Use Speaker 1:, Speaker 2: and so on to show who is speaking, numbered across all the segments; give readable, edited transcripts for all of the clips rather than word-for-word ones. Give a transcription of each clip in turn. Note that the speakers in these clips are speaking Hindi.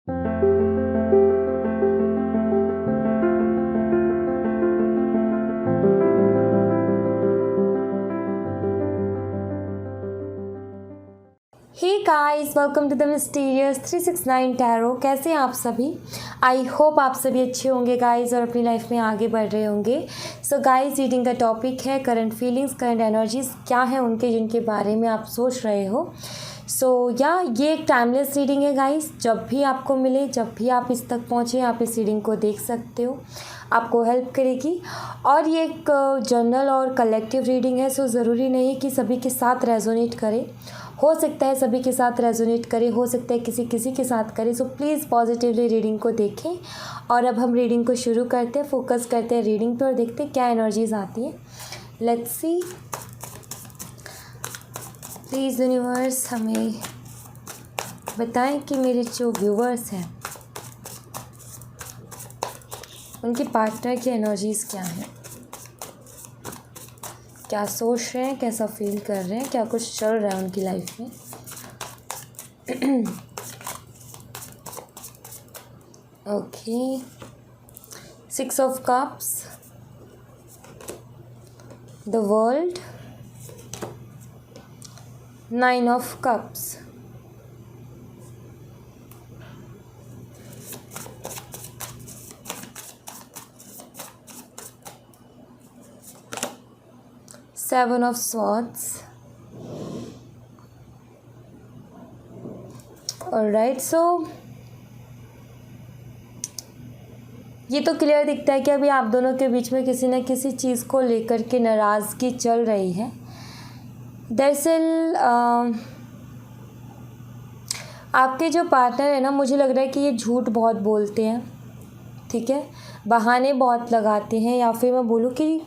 Speaker 1: Hey guys, welcome to the mysterious 369 tarot. कैसे हैं आप सभी? आई होप आप सभी अच्छे होंगे गाइस और अपनी लाइफ में आगे बढ़ रहे होंगे। सो गाइस, रीडिंग का टॉपिक है करंट फीलिंग्स, करंट एनर्जीज क्या हैं उनके, जिनके बारे में आप सोच रहे हो। ये एक टाइमलेस रीडिंग है गाइस। जब भी आपको मिले, जब भी आप इस तक पहुँचे, आप इस रीडिंग को देख सकते हो, आपको हेल्प करेगी। और ये एक जनरल और कलेक्टिव रीडिंग है, सो ज़रूरी नहीं कि सभी के साथ रेजोनेट करे। हो सकता है सभी के साथ रेजोनेट करे, हो सकता है किसी किसी के साथ करे। सो प्लीज़ पॉजिटिवली रीडिंग को देखें। और अब हम रीडिंग को शुरू करते हैं, फोकस करते हैं रीडिंग पे और देखते हैं क्या एनर्जीज आती हैं। Let's see. प्लीज़ यूनिवर्स हमें बताएं कि मेरे जो व्यूवर्स हैं उनके पार्टनर की एनर्जीज़ क्या हैं, क्या सोच रहे हैं, कैसा फील कर रहे हैं, क्या कुछ चल रहा है उनकी लाइफ में। Okay, 6 of cups, the world, 9 of cups, Seven of Swords. Alright, so ये तो क्लियर दिखता है कि अभी आप दोनों के बीच में किसी न किसी चीज़ को लेकर के नाराज़गी चल रही है। दरअसल आपके जो पार्टनर है ना, मुझे लग रहा है कि ये झूठ बहुत बोलते हैं, ठीक है, बहाने बहुत लगाते हैं, या फिर मैं बोलूँ कि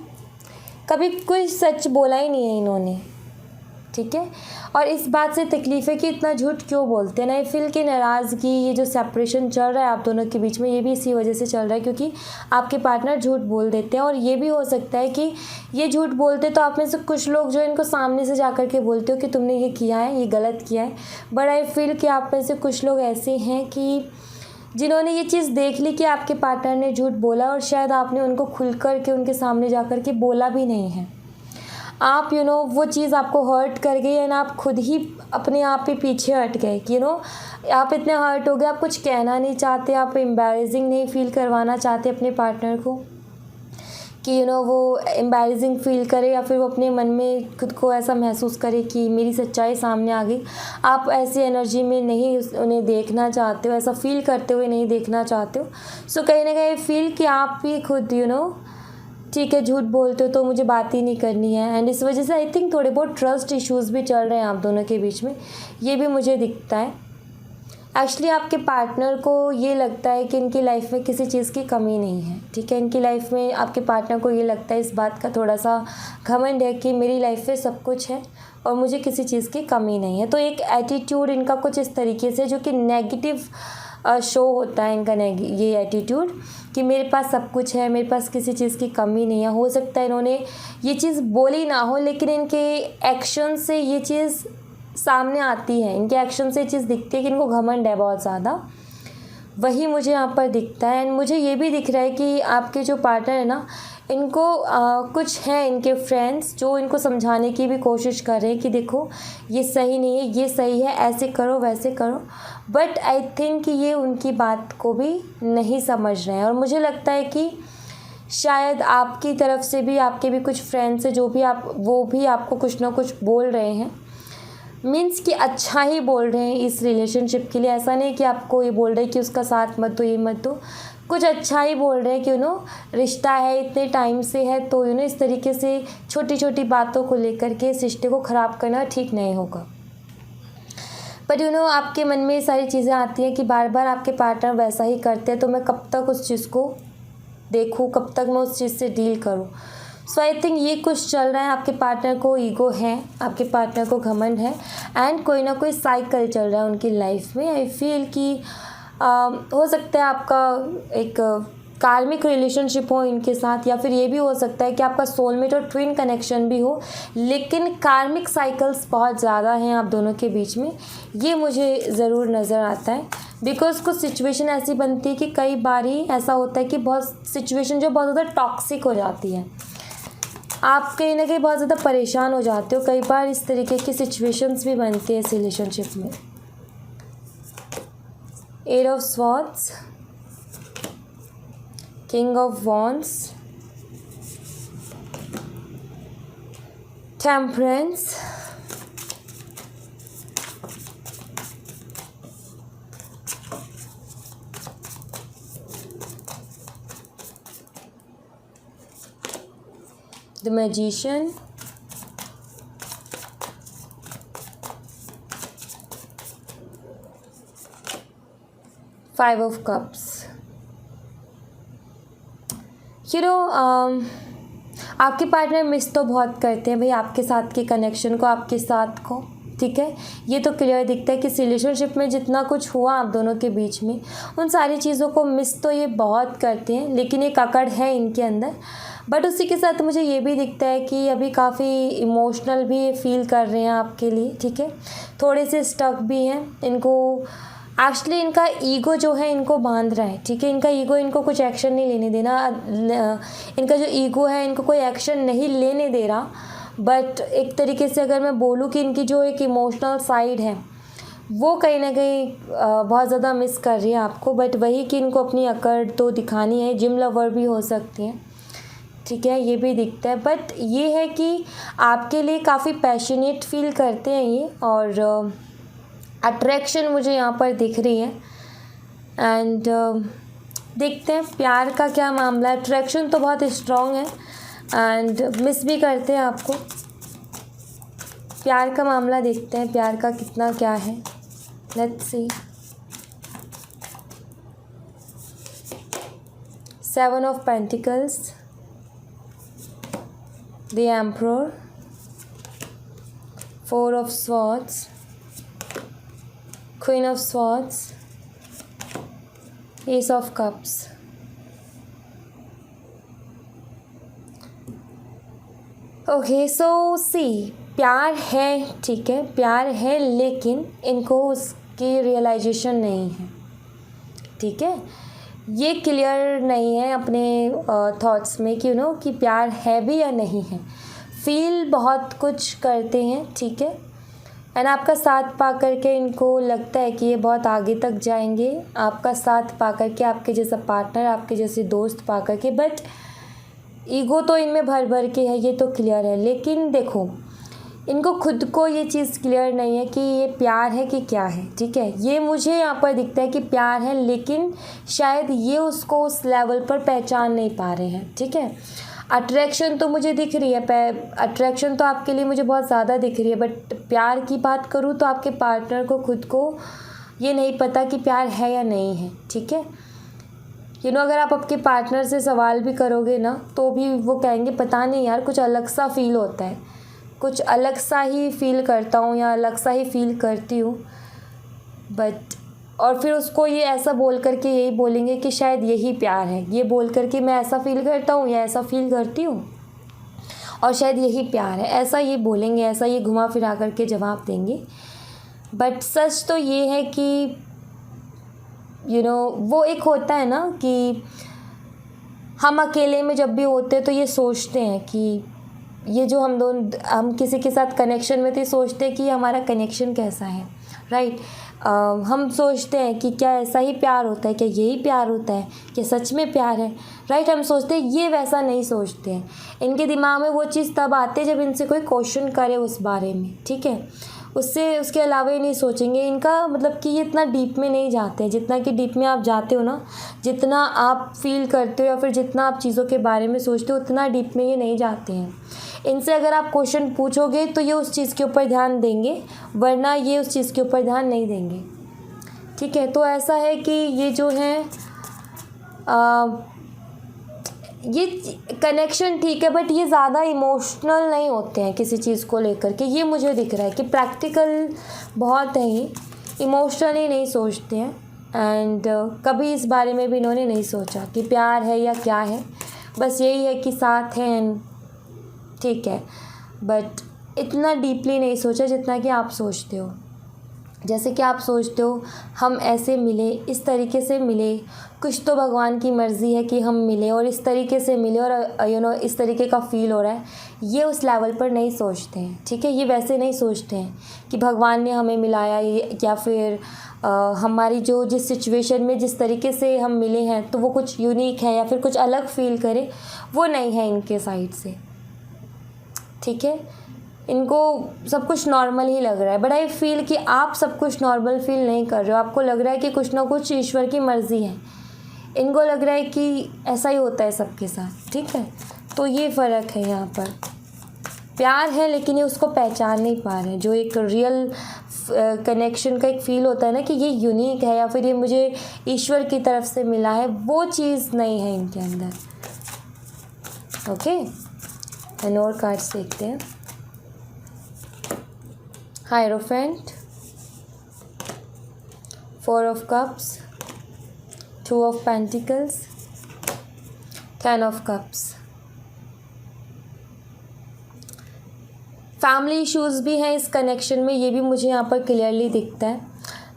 Speaker 1: कभी कोई सच बोला ही नहीं है इन्होंने, ठीक है। और इस बात से तकलीफ़ है कि इतना झूठ क्यों बोलते हैं ना। आई फील कि नाराज़गी, ये जो सेपरेशन चल रहा है आप दोनों के बीच में, ये भी इसी वजह से चल रहा है क्योंकि आपके पार्टनर झूठ बोल देते हैं। और ये भी हो सकता है कि ये झूठ बोलते तो आप में से कुछ लोग जो इनको सामने से जा कर के बोलते हो कि तुमने ये किया है, ये गलत किया है। बट आई फील कि आप में से कुछ लोग ऐसे हैं कि जिन्होंने ये चीज़ देख ली कि आपके पार्टनर ने झूठ बोला और शायद आपने उनको खुल कर के उनके सामने जा कर के बोला भी नहीं है। आप वो चीज़ आपको हर्ट कर गई एंड आप खुद ही अपने आप ही पीछे हट गए कि आप इतने हर्ट हो गए, आप कुछ कहना नहीं चाहते, आप एम्बैरेसिंग नहीं फील करवाना चाहते अपने पार्टनर को कि वो एम्बैरेसिंग फील करे या फिर वो अपने मन में खुद को ऐसा महसूस करे कि मेरी सच्चाई सामने आ गई। आप ऐसी एनर्जी में नहीं उन्हें देखना चाहते हो, ऐसा फील करते हुए नहीं देखना चाहते हो। सो कहीं ना कहीं फील कि आप भी खुद ठीक है झूठ बोलते हो तो मुझे बात ही नहीं करनी है। एंड इस वजह से आई थिंक थोड़े बहुत ट्रस्ट इश्यूज़ भी चल रहे हैं आप दोनों के बीच में, ये भी मुझे दिखता है। एक्चुअली आपके पार्टनर को ये लगता है कि इनकी लाइफ में किसी चीज़ की कमी नहीं है, ठीक है। इनकी लाइफ में आपके पार्टनर को ये लगता है, इस बात का थोड़ा सा घमंड है कि मेरी लाइफ में सब कुछ है और मुझे किसी चीज़ की कमी नहीं है। तो एक एटीट्यूड इनका कुछ इस तरीके से जो कि नेगेटिव शो होता है इनका, ये एटीट्यूड कि मेरे पास सब कुछ है, मेरे पास किसी चीज़ की कमी नहीं है। हो सकता है इन्होंने ये चीज़ बोली ना हो, लेकिन इनके एक्शन से ये चीज़ सामने आती है, इनके एक्शन से ये चीज़ दिखती है कि इनको घमंड है बहुत ज़्यादा। वही मुझे यहाँ पर दिखता है। एंड मुझे ये भी दिख रहा है कि आपके जो पार्टनर है ना, इनको कुछ हैं इनके फ्रेंड्स जो इनको समझाने की भी कोशिश कर रहे हैं कि देखो ये सही नहीं है, ये सही है, ऐसे करो वैसे करो। बट आई थिंक कि ये उनकी बात को भी नहीं समझ रहे हैं। और मुझे लगता है कि शायद आपकी तरफ से भी, आपके भी कुछ फ्रेंड्स हैं जो भी वो भी आपको कुछ ना कुछ बोल रहे हैं, मीन्स कि अच्छा ही बोल रहे हैं इस रिलेशनशिप के लिए। ऐसा नहीं कि आपको ये बोल रहे हैं कि उसका साथ मत दो, ये मत दो, कुछ अच्छा ही बोल रहे हैं कि रिश्ता है, इतने टाइम से है, तो इस तरीके से छोटी छोटी बातों को लेकर के इस रिश्ते को ख़राब करना ठीक नहीं होगा। बट आपके मन में ये सारी चीज़ें आती हैं कि बार बार आपके पार्टनर वैसा ही करते हैं, तो मैं कब तक उस चीज़ को देखूँ, कब तक मैं उस चीज़ से डील करूँ। सो आई थिंक ये कुछ चल रहा है। आपके पार्टनर को ईगो है, आपके पार्टनर को घमंड है एंड कोई ना कोई साइकिल चल रहा है उनकी लाइफ में। आई फील कि हो सकता है आपका एक कार्मिक रिलेशनशिप हो इनके साथ, या फिर ये भी हो सकता है कि आपका सोलमेट और ट्विन कनेक्शन भी हो, लेकिन कार्मिक साइकिल्स बहुत ज़्यादा हैं आप दोनों के बीच में, ये मुझे ज़रूर नज़र आता है। बिकॉज कुछ सिचुएशन ऐसी बनती है कि कई बार ही ऐसा होता है कि बहुत सिचुएशन जो बहुत ज़्यादा टॉक्सिक हो जाती है, आप कहीं ना कहीं बहुत ज़्यादा परेशान हो जाते हो। कई बार इस तरीके की सिचुएशंस भी बनती है इस रिलेशनशिप में। 8 of Swords, King of Wands, Temperance, the Magician, Five of Cups. आपके पार्टनर मिस तो बहुत करते हैं भाई आपके साथ के कनेक्शन को, आपके साथ को, ठीक है। ये तो क्लियर दिखता है कि इस रिलेशनशिप में जितना कुछ हुआ आप दोनों के बीच में, उन सारी चीज़ों को मिस तो ये बहुत करते हैं, लेकिन एक अकड़ है इनके अंदर। बट उसी के साथ मुझे ये भी दिखता है कि अभी काफ़ी इमोशनल भी फील कर रहे हैं आपके लिए, ठीक है। थोड़े से स्टक भी हैं, इनको एक्चुअली इनका ईगो जो है इनको बांध रहा है, ठीक है। इनका ईगो इनको कुछ एक्शन नहीं लेने देना, इनका जो ईगो है इनको कोई एक्शन नहीं लेने दे रहा। बट एक तरीके से अगर मैं बोलूँ कि इनकी जो एक इमोशनल साइड है वो कहीं ना कहीं बहुत ज़्यादा मिस कर रही है आपको। बट वही कि इनको अपनी अकड़ तो दिखानी है, जिम लवर भी हो सकती हैं, ठीक है, ये भी दिखता है। बट ये है कि आपके लिए काफ़ी पैशनेट फील करते हैं ये, और अट्रैक्शन मुझे यहाँ पर दिख रही है। एंड देखते हैं प्यार का क्या मामला है। अट्रैक्शन तो बहुत स्ट्रॉन्ग है एंड मिस भी करते हैं आपको। प्यार का मामला देखते हैं, प्यार का कितना क्या है, let's see. 7 of Pentacles, the Emperor, 4 of Swords, Queen of Swords, Ace of Cups। Okay so see, प्यार है, ठीक है, प्यार है, लेकिन इनको उसकी रियलाइजेशन नहीं है, ठीक है। ये क्लियर नहीं है अपने थॉट्स में कि कि प्यार है भी या नहीं है। फील बहुत कुछ करते हैं, ठीक है। एंड आपका साथ पा करके इनको लगता है कि ये बहुत आगे तक जाएंगे, आपका साथ पा करके, आपके जैसा पार्टनर, आपके जैसे दोस्त पा करके। बट ईगो तो इनमें भर भर के है, ये तो क्लियर है। लेकिन देखो, इनको खुद को ये चीज़ क्लियर नहीं है कि ये प्यार है कि क्या है, ठीक है। ये मुझे यहाँ पर दिखता है कि प्यार है, लेकिन शायद ये उसको उस लेवल पर पहचान नहीं पा रहे हैं, ठीक है। अट्रैक्शन तो मुझे दिख रही है, अट्रैक्शन तो आपके लिए मुझे बहुत ज़्यादा दिख रही है। बट प्यार की बात करूँ तो आपके पार्टनर को खुद को ये नहीं पता कि प्यार है या नहीं है, ठीक है। अगर आप आपके पार्टनर से सवाल भी करोगे ना, तो भी वो कहेंगे पता नहीं यार, कुछ अलग सा फील होता है, कुछ अलग सा ही फील करता हूँ या अलग सा ही फील करती हूँ। बट और फिर उसको ये ऐसा बोल करके यही बोलेंगे कि शायद यही प्यार है, ये बोल करके मैं ऐसा फील करता हूँ या ऐसा फील करती हूँ और शायद यही प्यार है, ऐसा ये बोलेंगे, ऐसा ये घुमा फिरा करके जवाब देंगे। बट सच तो ये है कि वो एक होता है ना कि हम अकेले में जब भी होते हैं तो ये सोचते हैं कि ये जो हम किसी के साथ कनेक्शन में थे, सोचते हैं कि हमारा कनेक्शन कैसा है, राइट। हम सोचते हैं कि क्या ऐसा ही प्यार होता है, क्या यही प्यार होता है, क्या सच में प्यार है, राइट। हम सोचते हैं, ये वैसा नहीं सोचते हैं। इनके दिमाग में वो चीज़ तब आती है जब इनसे कोई क्वेश्चन करे उस बारे में, ठीक है। उसके अलावा ही नहीं सोचेंगे। इनका मतलब कि ये इतना डीप में नहीं जाते हैं, जितना कि डीप में आप जाते हो ना, जितना आप फील करते हो या फिर जितना आप चीज़ों के बारे में सोचते हो, उतना डीप में ये नहीं जाते हैं। इनसे अगर आप क्वेश्चन पूछोगे तो ये उस चीज़ के ऊपर ध्यान देंगे, वरना ये उस चीज़ के ऊपर ध्यान नहीं देंगे, ठीक है। तो ऐसा है कि ये जो है ये कनेक्शन ठीक है, बट ये ज़्यादा इमोशनल नहीं होते हैं किसी चीज़ को लेकर के। ये मुझे दिख रहा है कि प्रैक्टिकल बहुत है, ये इमोशनली नहीं सोचते हैं। एंड कभी इस बारे में भी इन्होंने नहीं सोचा कि प्यार है या क्या है, बस यही है कि साथ हैं एंड ठीक है। बट इतना डीपली नहीं सोचा जितना कि आप सोचते हो। जैसे कि आप सोचते हो हम ऐसे मिले, इस तरीके से मिले, कुछ तो भगवान की मर्ज़ी है कि हम मिले और इस तरीके से मिले और इस तरीके का फ़ील हो रहा है, ये उस लेवल पर नहीं सोचते हैं, ठीक है। ये वैसे नहीं सोचते हैं कि भगवान ने हमें मिलाया या फिर हमारी जो जिस सिचुएशन में जिस तरीके से हम मिले हैं तो वो कुछ यूनिक है या फिर कुछ अलग फ़ील करे, वो नहीं है इनके साइड से, ठीक है। इनको सब कुछ नॉर्मल ही लग रहा है, बट आई फील कि आप सब कुछ नॉर्मल फील नहीं कर रहे हो। आपको लग रहा है कि कुछ ना कुछ ईश्वर की मर्ज़ी है, इनको लग रहा है कि ऐसा ही होता है सबके साथ, ठीक है। तो ये फ़र्क है यहाँ पर। प्यार है लेकिन ये उसको पहचान नहीं पा रहे हैं। जो एक रियल कनेक्शन का एक फ़ील होता है ना कि ये यूनिक है या फिर ये मुझे ईश्वर की तरफ से मिला है, वो चीज़ नहीं है इनके अंदर। ओके, एंड और कार्ड्स देखते हैं। Hierophant, 4 of Cups, 2 of Pentacles, 10 of Cups। Family issues भी हैं इस कनेक्शन में, ये भी मुझे यहाँ पर क्लियरली दिखता है।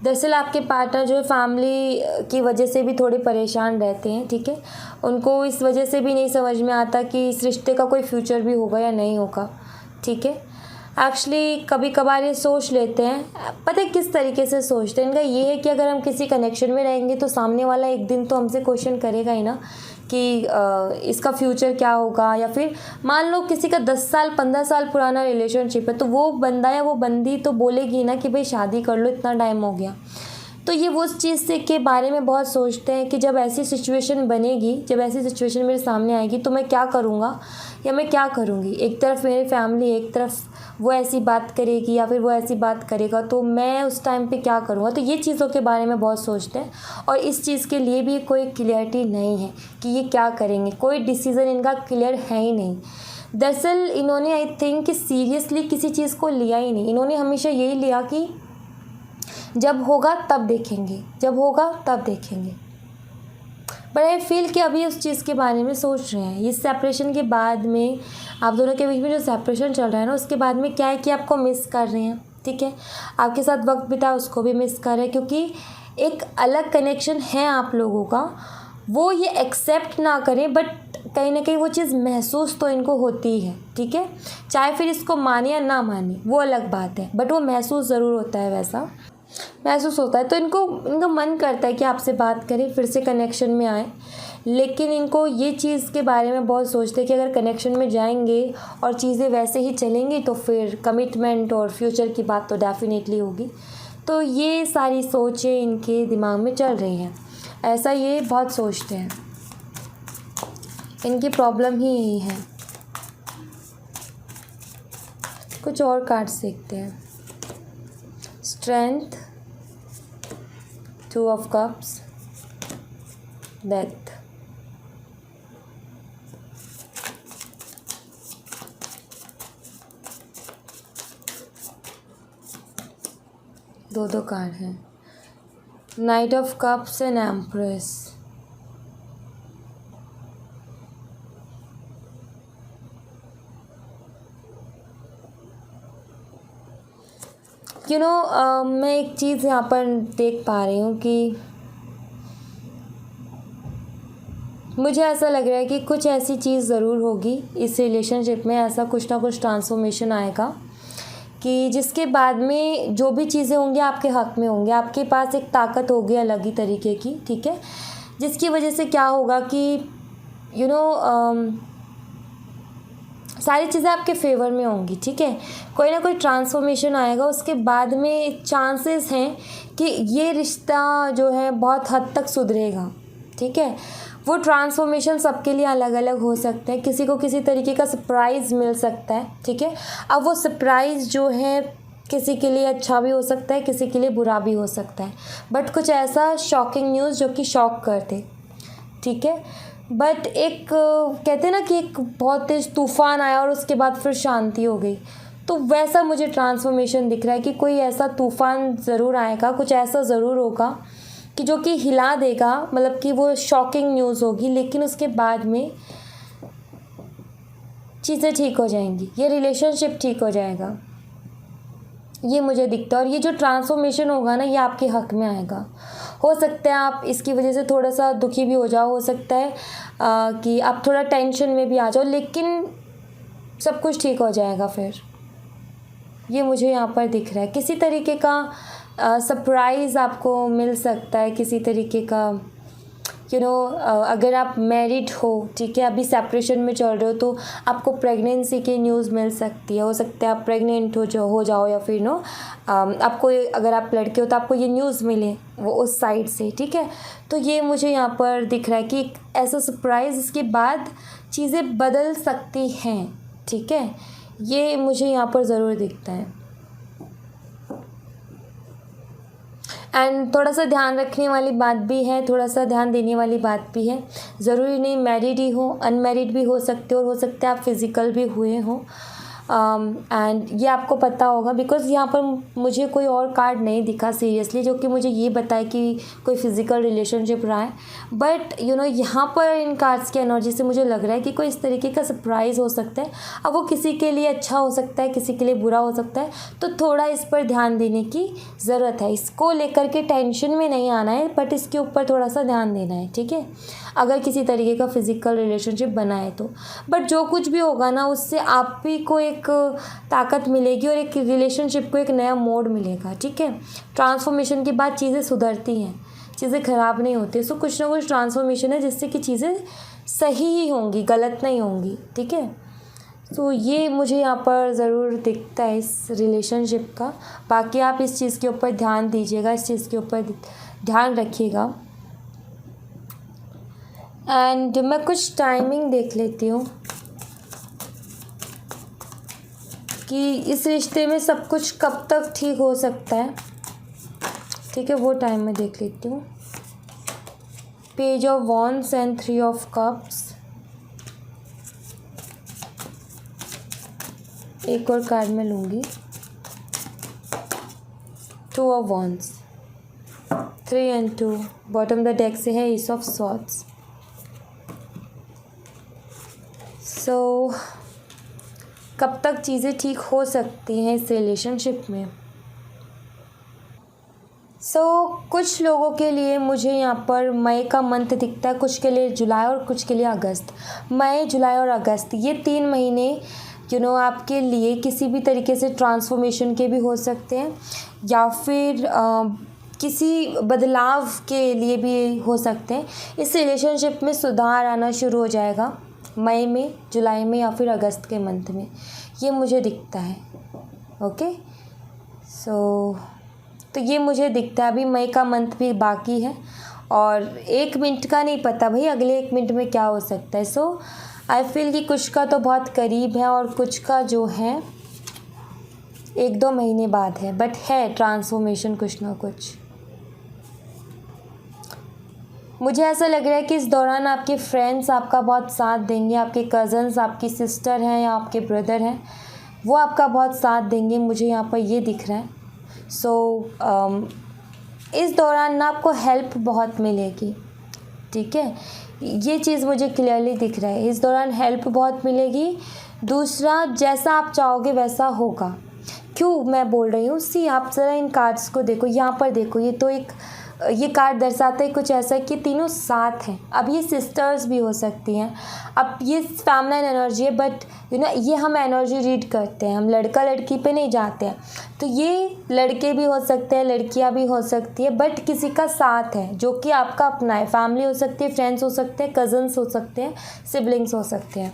Speaker 1: दरअसल आपके पार्टनर जो है फैमिली की वजह से भी थोड़े परेशान रहते हैं, ठीक है। उनको इस वजह से भी नहीं समझ में आता कि इस रिश्ते का कोई फ्यूचर भी होगा या नहीं होगा, ठीक है। एक्चुअली कभी कभार ये सोच लेते हैं, पता है किस तरीके से सोचते हैं। इनका ये है कि अगर हम किसी कनेक्शन में रहेंगे तो सामने वाला एक दिन तो हमसे क्वेश्चन करेगा ही ना कि इसका फ्यूचर क्या होगा। या फिर मान लो किसी का 10 साल 15 साल पुराना रिलेशनशिप है तो वो बंदा या वो बंदी तो बोलेगी ना कि भाई शादी कर लो, इतना टाइम हो गया। तो ये वो उस चीज़ से के बारे में बहुत सोचते हैं कि जब ऐसी सिचुएशन बनेगी, जब ऐसी सिचुएशन मेरे सामने आएगी तो मैं क्या करूँगा या मैं क्या करूँगी। एक तरफ मेरी फैमिली, एक तरफ वो ऐसी बात करेगी या फिर वो ऐसी बात करेगा, तो मैं उस टाइम पे क्या करूँगा। तो ये चीज़ों के बारे में बहुत सोचते हैं और इस चीज़ के लिए भी कोई क्लियरिटी नहीं है कि ये क्या करेंगे। कोई डिसीज़न इनका क्लियर है ही नहीं। दरअसल इन्होंने आई थिंक कि सीरियसली किसी चीज़ को लिया ही नहीं। इन्होंने हमेशा यही लिया कि जब होगा तब देखेंगे, जब होगा तब देखेंगे। बट आई फील कि अभी उस चीज़ के बारे में सोच रहे हैं। इस सेपरेशन के बाद में, आप दोनों के बीच में जो सेपरेशन चल रहा है ना, उसके बाद में क्या है कि आपको मिस कर रहे हैं, ठीक है। आपके साथ वक्त बिताया उसको भी मिस कर रहे हैं, क्योंकि एक अलग कनेक्शन है आप लोगों का। वो ये एक्सेप्ट ना करें बट कहीं ना कहीं वो चीज़ महसूस तो इनको होती है, ठीक है। चाहे फिर इसको माने या ना माने वो अलग बात है, बट वो महसूस ज़रूर होता है, वैसा महसूस होता है। तो इनका मन करता है कि आपसे बात करें, फिर से कनेक्शन में आए, लेकिन इनको ये चीज़ के बारे में बहुत सोचते हैं कि अगर कनेक्शन में जाएंगे और चीज़ें वैसे ही चलेंगी तो फिर कमिटमेंट और फ्यूचर की बात तो डेफिनेटली होगी। तो ये सारी सोचें इनके दिमाग में चल रही हैं, ऐसा ये बहुत सोचते हैं। इनकी प्रॉब्लम ही यही है। कुछ और कार्ड्स देखते हैं। Strength, 2 of Cups, death. दो कार्ड हैं, night of cups and empress. मैं एक चीज़ यहाँ पर देख पा रही हूँ कि मुझे ऐसा लग रहा है कि कुछ ऐसी चीज़ ज़रूर होगी इस रिलेशनशिप में, ऐसा कुछ ना कुछ ट्रांसफॉर्मेशन आएगा कि जिसके बाद में जो भी चीज़ें होंगी आपके हक़ में होंगी। आपके पास एक ताकत होगी अलग ही तरीके की, ठीक है, जिसकी वजह से क्या होगा कि सारी चीज़ें आपके फेवर में होंगी, ठीक है। कोई ना कोई ट्रांसफॉर्मेशन आएगा, उसके बाद में चांसेस हैं कि ये रिश्ता जो है बहुत हद तक सुधरेगा, ठीक है। वो ट्रांसफॉर्मेशन सबके लिए अलग अलग हो सकते हैं, किसी को किसी तरीके का सरप्राइज़ मिल सकता है, ठीक है। अब वो सरप्राइज़ जो है किसी के लिए अच्छा भी हो सकता है, किसी के लिए बुरा भी हो सकता है, बट कुछ ऐसा शॉकिंग न्यूज़ जो कि शॉक कर दे, ठीक है। बट एक कहते हैं ना कि एक बहुत तेज़ तूफ़ान आया और उसके बाद फिर शांति हो गई, तो वैसा मुझे ट्रांसफॉर्मेशन दिख रहा है कि कोई ऐसा तूफ़ान ज़रूर आएगा, कुछ ऐसा ज़रूर होगा कि जो कि हिला देगा, मतलब कि वो शॉकिंग न्यूज़ होगी, लेकिन उसके बाद में चीज़ें ठीक हो जाएंगी, ये रिलेशनशिप ठीक हो जाएगा। ये मुझे दिखता है। और ये जो ट्रांसफॉर्मेशन होगा ना, ये आपके हक में आएगा। हो सकता है आप इसकी वजह से थोड़ा सा दुखी भी हो जाओ, हो सकता है कि आप थोड़ा टेंशन में भी आ जाओ, लेकिन सब कुछ ठीक हो जाएगा फिर। ये मुझे यहाँ पर दिख रहा है। किसी तरीके का सरप्राइज़ आपको मिल सकता है, किसी तरीके का अगर आप मैरिड हो, ठीक है, अभी सेपरेशन में चल रहे हो, तो आपको प्रेगनेंसी की न्यूज़ मिल सकती है। हो सकता है आप प्रेग्नेंट हो जाओ या फिर आपको, अगर आप लड़के हो तो आपको ये न्यूज़ मिले वो उस साइड से, ठीक है। तो ये मुझे यहाँ पर दिख रहा है कि एक ऐसा सरप्राइज़, इसके बाद चीज़ें बदल सकती हैं, ठीक है। ये मुझे यहाँ पर ज़रूर दिखता है। एंड थोड़ा सा ध्यान रखने वाली बात भी है, थोड़ा सा ध्यान देने वाली बात भी है। ज़रूरी नहीं मैरिड ही हो, अनमैरिड भी हो सकते हो, और हो सकता है आप फिज़िकल भी हुए हों। एंड ये आपको पता होगा, बिकॉज़ यहाँ पर मुझे कोई और कार्ड नहीं दिखा सीरियसली जो कि मुझे ये बताए कि कोई फ़िज़िकल रिलेशनशिप रहा है। बट यहाँ पर इन कार्ड्स की एनर्जी से मुझे लग रहा है कि कोई इस तरीके का सरप्राइज़ हो सकता है। अब वो किसी के लिए अच्छा हो सकता है, किसी के लिए बुरा हो सकता है, तो थोड़ा इस पर ध्यान देने की ज़रूरत है। इसको लेकर के टेंशन में नहीं आना है, बट इसके ऊपर थोड़ा सा ध्यान देना है, ठीक है, अगर किसी तरीके का फ़िज़िकल रिलेशनशिप बना है तो। बट जो कुछ भी होगा ना, उससे आप ही को एक ताकत मिलेगी और एक रिलेशनशिप को एक नया मोड़ मिलेगा, ठीक है। ट्रांसफॉर्मेशन के बाद चीज़ें सुधरती हैं, चीज़ें ख़राब नहीं होती। सो कुछ ना कुछ ट्रांसफॉर्मेशन है जिससे कि चीज़ें सही ही होंगी, गलत नहीं होंगी, ठीक है। तो ये मुझे यहाँ पर ज़रूर दिखता है इस रिलेशनशिप का। बाकी आप इस चीज़ के ऊपर ध्यान दीजिएगा, इस चीज़ के ऊपर ध्यान रखिएगा। एंड मैं कुछ टाइमिंग देख लेती हूँ कि इस रिश्ते में सब कुछ कब तक ठीक हो सकता है, ठीक है, वो टाइम मैं देख लेती हूँ। Page of wands and 3 of cups. एक और कार्ड मैं लूँगी, 2 of wands, 3 and 2। Bottom the deck से है एस ऑफ स्वॉर्ड्स। सो कब तक चीज़ें ठीक हो सकती हैं इस रिलेशनशिप में। कुछ लोगों के लिए मुझे यहाँ पर मई का मंथ दिखता है, कुछ के लिए जुलाई और कुछ के लिए अगस्त। मई, जुलाई और अगस्त, ये 3 महीने आपके लिए किसी भी तरीके से ट्रांसफॉर्मेशन के भी हो सकते हैं, या फिर किसी बदलाव के लिए भी हो सकते हैं। इस रिलेशनशिप में सुधार आना शुरू हो जाएगा मई में, जुलाई में, या फिर अगस्त के मंथ में, ये मुझे दिखता है। ओके, तो ये मुझे दिखता है। अभी मई का मंथ भी बाकी है और 1 मिनट का नहीं पता भाई अगले 1 मिनट में क्या हो सकता है। आई फील कि कुछ का तो बहुत करीब है और कुछ का जो है 1-2 महीने बाद है, बट है ट्रांसफॉर्मेशन कुछ ना कुछ। मुझे ऐसा लग रहा है कि इस दौरान आपके फ्रेंड्स आपका बहुत साथ देंगे, आपके कज़न्स, आपकी सिस्टर हैं या आपके ब्रदर हैं, वो आपका बहुत साथ देंगे, मुझे यहाँ पर ये दिख रहा है। इस दौरान ना आपको हेल्प बहुत मिलेगी, ठीक है, ये चीज़ मुझे क्लियरली दिख रहा है। इस दौरान हेल्प बहुत मिलेगी। दूसरा, जैसा आप चाहोगे वैसा होगा। क्यों मैं बोल रही हूँ, आप ज़रा इन कार्ड्स को देखो, यहाँ पर देखो, ये कार्ड दर्शाता है कुछ ऐसा कि तीनों साथ हैं। अब ये सिस्टर्स भी हो सकती हैं, अब ये फेमिनिन एनर्जी है, बट ये हम एनर्जी रीड करते हैं, हम लड़का लड़की पे नहीं जाते हैं। तो ये लड़के भी हो सकते हैं, लड़कियां भी हो सकती है, बट किसी का साथ है जो कि आपका अपना है। फैमिली हो सकती है, फ्रेंड्स हो सकते हैं, कज़न्स हो सकते हैं, सिबलिंग्स हो सकते हैं।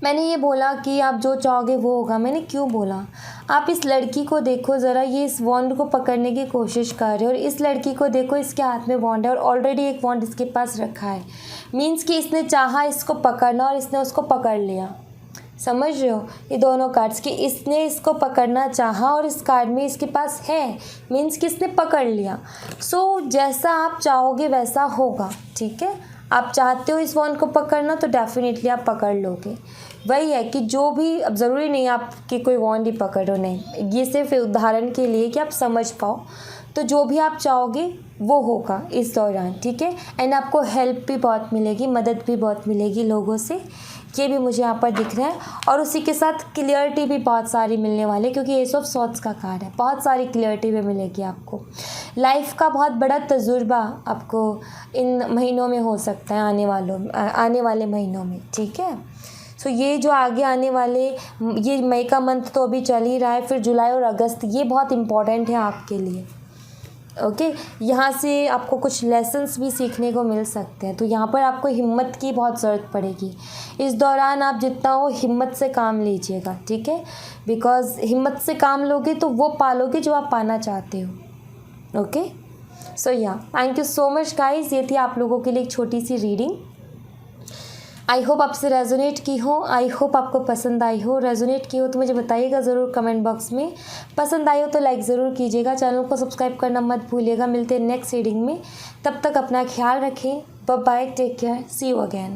Speaker 1: मैंने ये बोला कि आप जो चाहोगे वो होगा, मैंने क्यों बोला, आप इस लड़की को देखो ज़रा, ये इस वॉन्ड को पकड़ने की कोशिश कर रही है, और इस लड़की को देखो, इसके हाथ में वॉन्ड है और ऑलरेडी एक वॉन्ड इसके पास रखा है। मीन्स कि इसने चाहा इसको पकड़ना और इसने उसको पकड़ लिया। समझ रहे हो, ये दोनों कार्ड्स कि इसने इसको पकड़ना चाहा और इस कार्ड में इसके पास है, मीन्स कि इसने पकड़ लिया। जैसा आप चाहोगे वैसा होगा, ठीक है। आप चाहते हो इस वॉन्ड को पकड़ना तो डेफिनेटली आप पकड़ लोगे। वही है कि जो भी, अब ज़रूरी नहीं आपकी कोई वॉन्ड ही पकड़ो, नहीं, ये सिर्फ उदाहरण के लिए कि आप समझ पाओ। तो जो भी आप चाहोगे वो होगा इस दौरान, ठीक है। एंड आपको हेल्प भी बहुत मिलेगी, मदद भी बहुत मिलेगी लोगों से, ये भी मुझे यहाँ पर दिख रहा है। और उसी के साथ क्लियरिटी भी बहुत सारी मिलने वाली है, क्योंकि एस ऑफ सॉर्ड्स का कार्ड है। बहुत सारी क्लियरिटी भी मिलेगी आपको। लाइफ का बहुत बड़ा तजुर्बा आपको इन महीनों में हो सकता है, आने वाले महीनों में, ठीक है। सो ये जो आगे आने वाले, ये मई का मंथ तो अभी चल ही रहा है, फिर जुलाई और अगस्त, ये बहुत इम्पॉर्टेंट है आपके लिए। ओके, यहाँ से आपको कुछ लेसन्स भी सीखने को मिल सकते हैं। तो यहाँ पर आपको हिम्मत की बहुत ज़रूरत पड़ेगी। इस दौरान आप जितना हो हिम्मत से काम लीजिएगा, ठीक है, बिकॉज़ हिम्मत से काम लोगे तो वो पालोगे जो आप पाना चाहते हो। ओके, सो या thank you so much guys. ये थी आप लोगों के लिए एक छोटी सी रीडिंग। आई होप आपसे रेजोनेट की हो, आई होप आपको पसंद आई हो। रेजोनेट की हो तो मुझे बताइएगा ज़रूर कमेंट बॉक्स में। पसंद आई हो तो लाइक ज़रूर कीजिएगा, चैनल को सब्सक्राइब करना मत भूलिएगा। मिलते हैं नेक्स्ट रीडिंग में, तब तक अपना ख्याल रखें। Bye bye, take care, see you again.